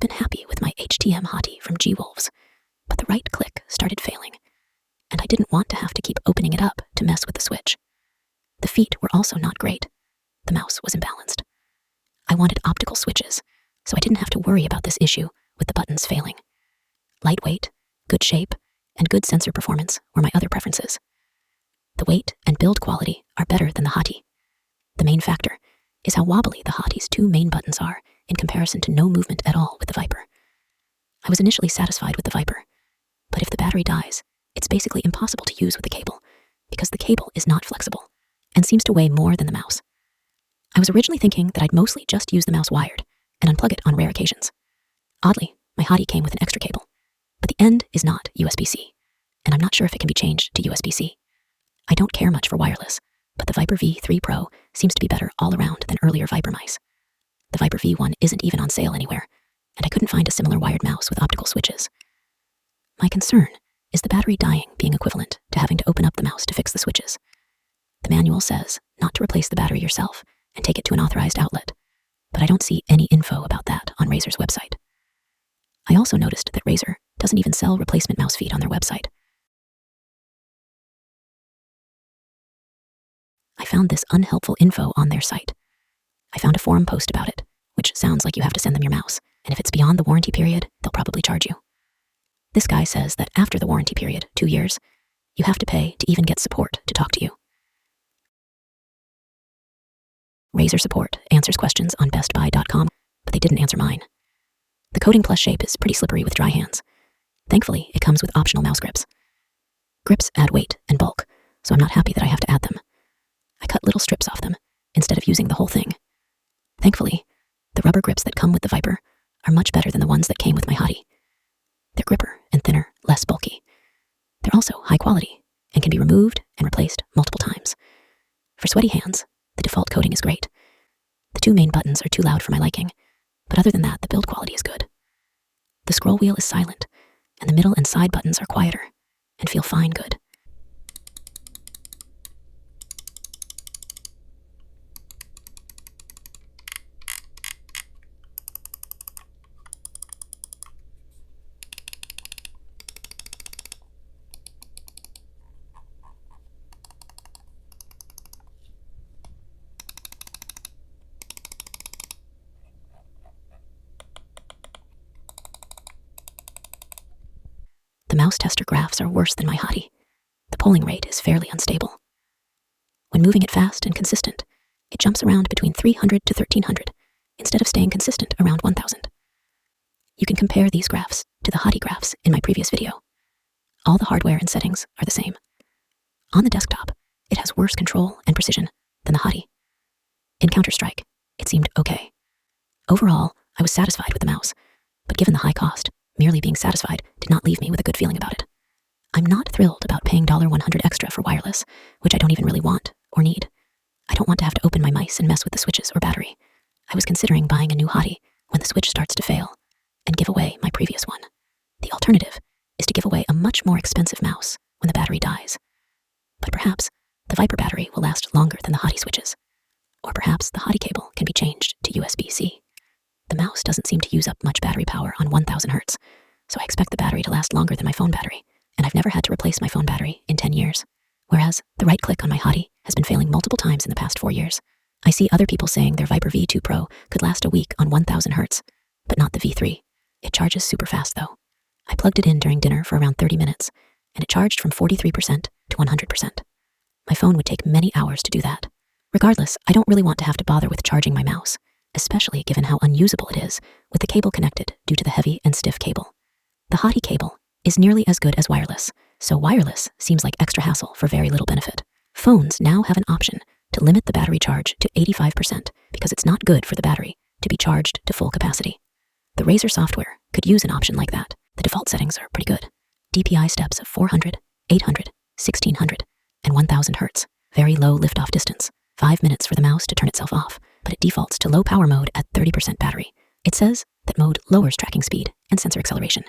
I've been happy with my HT-M Hati from G-Wolves, but the right click started failing, and I didn't want to have to keep opening it up to mess with the switch. The feet were also not great. The mouse was imbalanced. I wanted optical switches, so I didn't have to worry about this issue with the buttons failing. Lightweight, good shape, and good sensor performance were my other preferences. The weight and build quality are better than the Hati. The main factor is how wobbly the Hati's two main buttons are in comparison to no movement at all with the Viper. I was initially satisfied with the Viper, but if the battery dies, it's basically impossible to use with the cable because the cable is not flexible and seems to weigh more than the mouse. I was originally thinking that I'd mostly just use the mouse wired and unplug it on rare occasions. Oddly, my Hati came with an extra cable, but the end is not USB-C, and I'm not sure if it can be changed to USB-C. I don't care much for wireless, but the Viper V3 Pro seems to be better all around than earlier Viper mice. The Viper V1 isn't even on sale anywhere, and I couldn't find a similar wired mouse with optical switches. My concern is the battery dying being equivalent to having to open up the mouse to fix the switches. The manual says not to replace the battery yourself and take it to an authorized outlet, but I don't see any info about that on Razer's website. I also noticed that Razer doesn't even sell replacement mouse feet on their website. I found this unhelpful info on their site. I found a forum post about it, which sounds like you have to send them your mouse, and if it's beyond the warranty period, they'll probably charge you. This guy says that after the warranty period, 2 years, you have to pay to even get support to talk to you. Razer support answers questions on bestbuy.com, but they didn't answer mine. The Coating Plus shape is pretty slippery with dry hands. Thankfully, it comes with optional mouse grips. Grips add weight and bulk, so I'm not happy that I have to add them. I cut little strips off them instead of using the whole thing. Thankfully, the rubber grips that come with the Viper are much better than the ones that came with my Hati. They're gripper and thinner, less bulky. They're also high quality and can be removed and replaced multiple times. For sweaty hands, the default coating is great. The two main buttons are too loud for my liking, but other than that, the build quality is good. The scroll wheel is silent, and the middle and side buttons are quieter and feel fine good. The Mousetester graphs are worse than my Hati. The polling rate is fairly unstable. When moving it fast and consistent, it jumps around between 300 to 1300 instead of staying consistent around 1000. You can compare these graphs to the Hati graphs in my previous video. All the hardware and settings are the same. On the desktop, it has worse control and precision than the Hati. In Counter-Strike, it seemed okay. Overall, I was satisfied with the mouse, but given the high cost, merely being satisfied did not leave me with a good feeling about it. I'm not thrilled about paying $100 extra for wireless, which I don't even really want or need. I don't want to have to open my mice and mess with the switches or battery. I was considering buying a new Hati when the switch starts to fail and give away my previous one. The alternative is to give away a much more expensive mouse when the battery dies. But perhaps the Viper battery will last longer than the Hati switches. Or perhaps the Hati cable can be changed to USB-C. The mouse doesn't seem to use up much battery power on 1000 Hz, so I expect the battery to last longer than my phone battery, and I've never had to replace my phone battery in 10 years. Whereas the right click on my Hati has been failing multiple times in the past 4 years. I see other people saying their Viper V2 Pro could last a week on 1000 Hz, but not the V3. It charges super fast though. I plugged it in during dinner for around 30 minutes, and it charged from 43% to 100%. My phone would take many hours to do that. Regardless, I don't really want to have to bother with charging my mouse, especially given how unusable it is with the cable connected due to the heavy and stiff cable. The Hati cable is nearly as good as wireless, so wireless seems like extra hassle for very little benefit. Phones now have an option to limit the battery charge to 85% because it's not good for the battery to be charged to full capacity. The Razer software could use an option like that. The default settings are pretty good. DPI steps of 400, 800, 1600, and 1000 Hz. Very low liftoff distance. 5 minutes for the mouse to turn itself off, but it defaults to low power mode at 30% battery. It says that mode lowers tracking speed and sensor acceleration.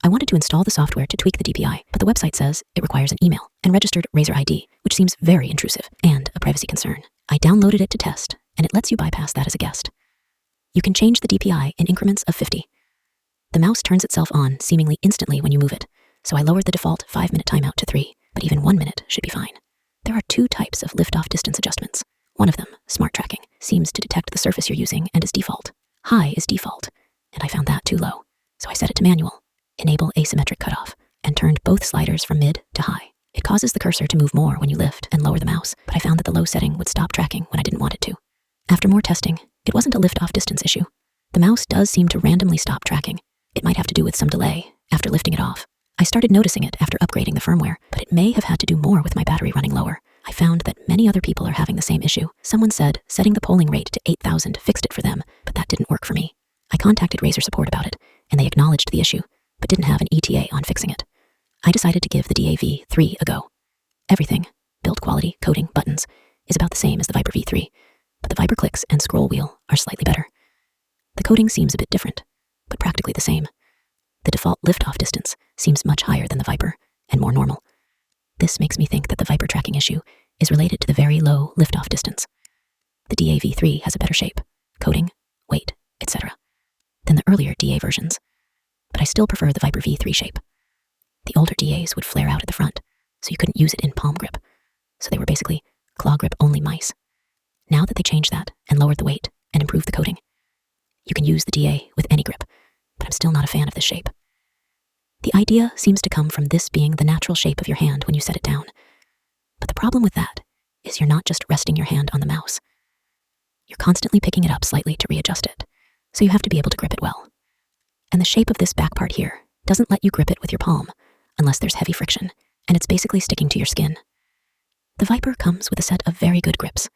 I wanted to install the software to tweak the DPI, but the website says it requires an email and registered Razer ID, which seems very intrusive and a privacy concern. I downloaded it to test, and it lets you bypass that as a guest. You can change the DPI in increments of 50. The mouse turns itself on seemingly instantly when you move it, so I lowered the default 5-minute timeout to 3, but even 1 minute should be fine. There are 2 types of lift-off distance adjustments. One of them, smart tracking, seems to detect the surface you're using and is default. High is default, and I found that too low, so I set it to manual, enable asymmetric cutoff, and turned both sliders from mid to high. It causes the cursor to move more when you lift and lower the mouse, but I found that the low setting would stop tracking when I didn't want it to. After more testing, it wasn't a lift-off distance issue. The mouse does seem to randomly stop tracking. It might have to do with some delay after lifting it off. I started noticing it after upgrading the firmware, but it may have had to do more with my battery running lower. I found that many other people are having the same issue. Someone said setting the polling rate to 8,000 fixed it for them, but that didn't work for me. I contacted Razer support about it, and they acknowledged the issue, but didn't have an ETA on fixing it. I decided to give the DAV3 a go. Everything, build quality, coding, buttons, is about the same as the Viper V3, but the Viper clicks and scroll wheel are slightly better. The coding seems a bit different, but practically the same. The default lift-off distance seems much higher than the Viper and more normal. This makes me think that the Viper tracking issue is related to the very low lift-off distance. The DAV3 has a better shape, coding, weight, etc. than the earlier DA versions, but I still prefer the Viper V3 shape. The older DAs would flare out at the front, so you couldn't use it in palm grip, so they were basically claw grip only mice. Now that they changed that and lowered the weight and improved the coding, you can use the DA with any grip, but I'm still not a fan of this shape. The idea seems to come from this being the natural shape of your hand when you set it down, but the problem with that is you're not just resting your hand on the mouse. You're constantly picking it up slightly to readjust it, so you have to be able to grip it well. And the shape of this back part here doesn't let you grip it with your palm unless there's heavy friction, and it's basically sticking to your skin. The Viper comes with a set of very good grips,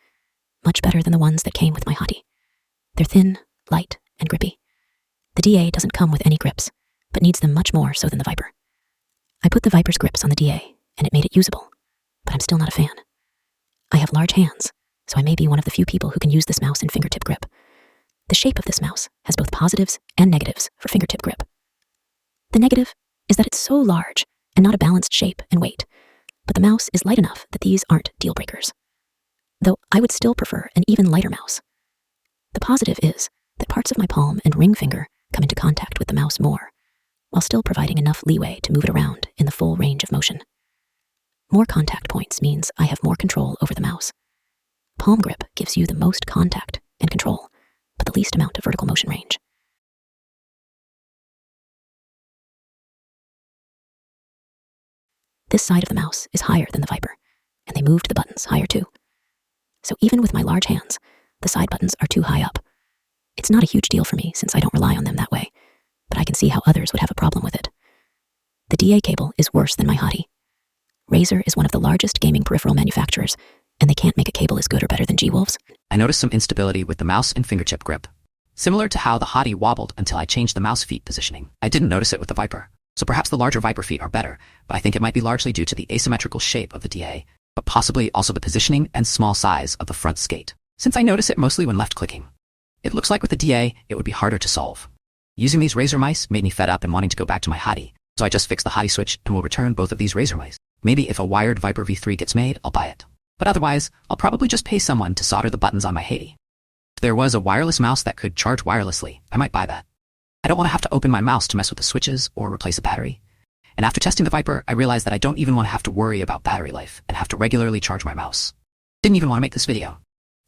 much better than the ones that came with my Hati. They're thin, light, and grippy. The DA doesn't come with any grips, but needs them much more so than the Viper. I put the Viper's grips on the DA, and it made it usable, but I'm still not a fan. I have large hands, so I may be one of the few people who can use this mouse in fingertip grip. The shape of this mouse has both positives and negatives for fingertip grip. The negative is that it's so large and not a balanced shape and weight, but the mouse is light enough that these aren't deal breakers. Though I would still prefer an even lighter mouse. The positive is that parts of my palm and ring finger come into contact with the mouse more, while still providing enough leeway to move it around in the full range of motion. More contact points means I have more control over the mouse. Palm grip gives you the most contact and control, but the least amount of vertical motion range. This side of the mouse is higher than the Viper, and they moved the buttons higher too. So even with my large hands, the side buttons are too high up. It's not a huge deal for me since I don't rely on them that way, but I can see how others would have a problem with it. The DA cable is worse than my Hati. Razer is one of the largest gaming peripheral manufacturers, and they can't make a cable as good or better than G-Wolf's. I noticed some instability with the mouse and fingertip grip, similar to how the Hati wobbled until I changed the mouse feet positioning. I didn't notice it with the Viper, so perhaps the larger Viper feet are better, but I think it might be largely due to the asymmetrical shape of the DA, but possibly also the positioning and small size of the front skate, since I notice it mostly when left-clicking. It looks like with the DA, it would be harder to solve. Using these Razer mice made me fed up and wanting to go back to my Hati, so I just fixed the Hati switch and will return both of these Razer mice. Maybe if a wired Viper V3 gets made, I'll buy it. But otherwise, I'll probably just pay someone to solder the buttons on my Hati. If there was a wireless mouse that could charge wirelessly, I might buy that. I don't want to have to open my mouse to mess with the switches or replace a battery. And after testing the Viper, I realized that I don't even want to have to worry about battery life and have to regularly charge my mouse. Didn't even want to make this video.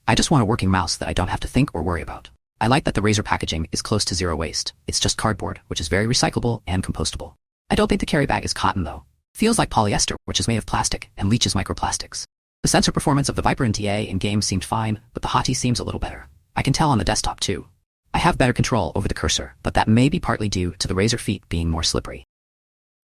I just want a working mouse that I don't have to think or worry about. I like that the Razer packaging is close to zero waste. It's just cardboard, which is very recyclable and compostable. I don't think the carry bag is cotton though. Feels like polyester, which is made of plastic and leaches microplastics. The sensor performance of the Viper and DA in games seemed fine, but the Hati seems a little better. I can tell on the desktop too. I have better control over the cursor, but that may be partly due to the Razer feet being more slippery.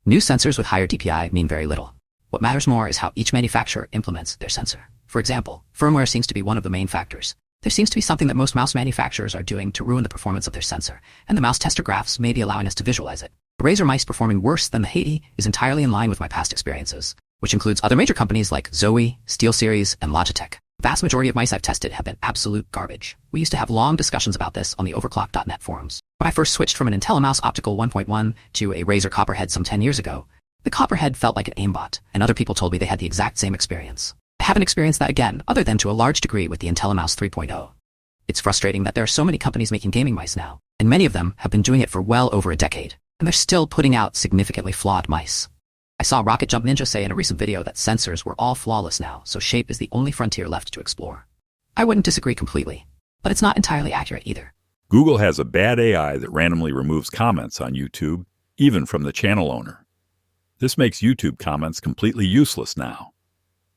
New sensors with higher DPI mean very little. What matters more is how each manufacturer implements their sensor. For example, firmware seems to be one of the main factors. There seems to be something that most mouse manufacturers are doing to ruin the performance of their sensor, and the Mousetester graphs may be allowing us to visualize it. The Razer mice performing worse than the Hati is entirely in line with my past experiences, which includes other major companies like Zoe, SteelSeries, and Logitech. The vast majority of mice I've tested have been absolute garbage. We used to have long discussions about this on the overclock.net forums. When I first switched from an IntelliMouse Optical 1.1 to a Razer Copperhead some 10 years ago, the Copperhead felt like an aimbot, and other people told me they had the exact same experience. I haven't experienced that again, other than to a large degree with the IntelliMouse 3.0. It's frustrating that there are so many companies making gaming mice now. and many of them have been doing it for well over a decade, and they're still putting out significantly flawed mice. I saw Rocket Jump Ninja say in a recent video that sensors were all flawless now, so shape is the only frontier left to explore. I wouldn't disagree completely, but it's not entirely accurate either. Google has a bad AI that randomly removes comments on YouTube, even from the channel owner. This makes YouTube comments completely useless now.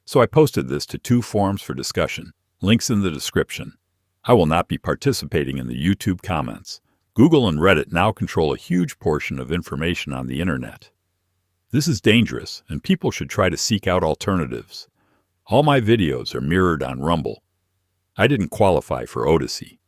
So I posted this to 2 forums for discussion, links in the description. I will not be participating in the YouTube comments. Google and Reddit now control a huge portion of information on the internet. This is dangerous, and people should try to seek out alternatives. All my videos are mirrored on Rumble. I didn't qualify for Odyssey.